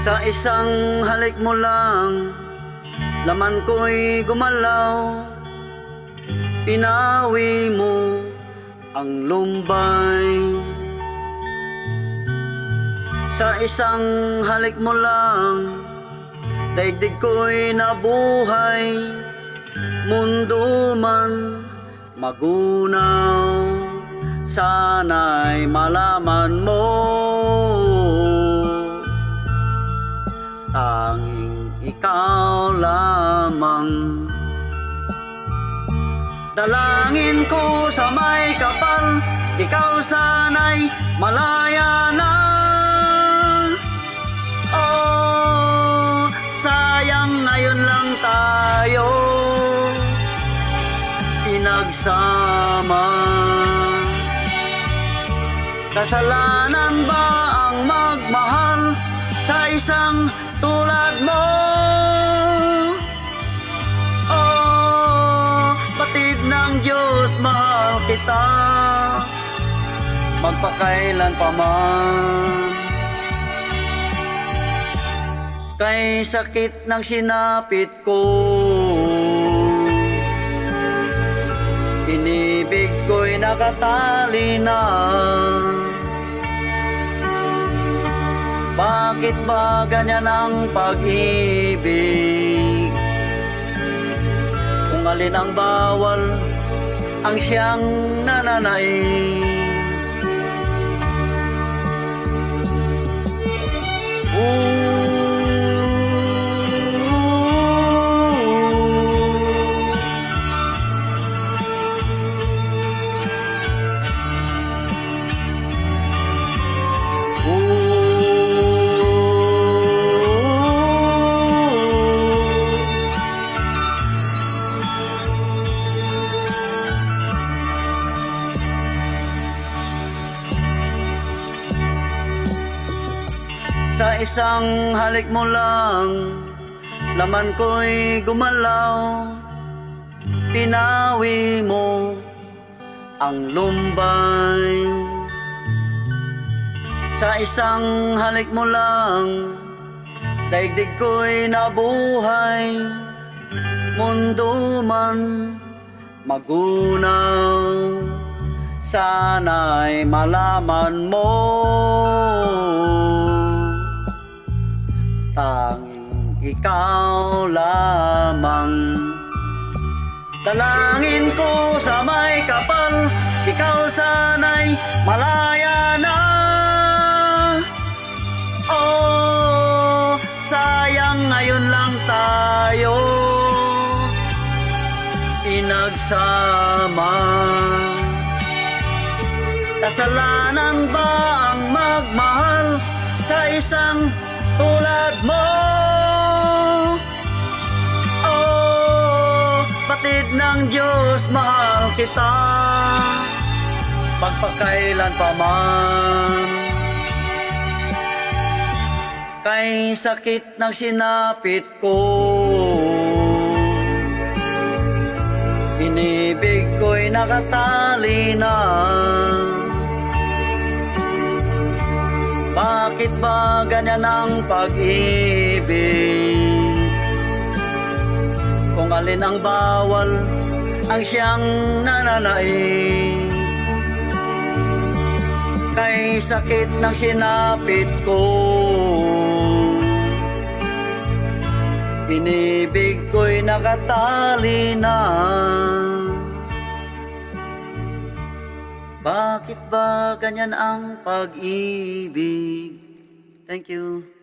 Sa isang halik mo lang, laman ko'y gumalaw. Pinawi mo ang lumbay. Sa isang halik mo lang, daigdig ko'y nabuhay. Mundo man magunaw, sana'y malaman mo, tanging ikaw lamang. Dalangin ko sa may kapal, ikaw sana'y malaya na. Oh, sayang ngayon lang tayo pinagsama. Kasalanan ba ang magmahal sa isang tulad mo? Oh, batid ng Diyos, mahal kita magpakailan pa man. Kay sakit ng sinapit ko, inibig ko'y nakatali na. Bakit ba ganyan ang pag-ibig? Kung alin ang bawal, ang siyang nananaig. Sa isang halik mo lang, laman ko'y gumalaw. Pinawi mo ang lumbay. Sa isang halik mo lang, daigdig ko'y nabuhay. Mundo man magunaw, sana'y malaman mo, tanging ikaw lamang. Dalangin ko sa may kapal, ikaw sana'y malaya na. Oh, sayang ngayon lang tayo pinagsama. Kasalanan ba ang magmahal sa isang tulad mo? Oh, batid ng Diyos, mahal kita magpakailan pa man. Kay sakit ng sinapit ko, inibig ko'y nakatali na. Bakit ba ganyan ang pag-ibig? Kung alin ang bawal, ang siyang nananaig. Kay sakit ng sinapit ko, inibig ko'y nakatali na. Bakit ba ganyan ang pag-ibig? Thank you.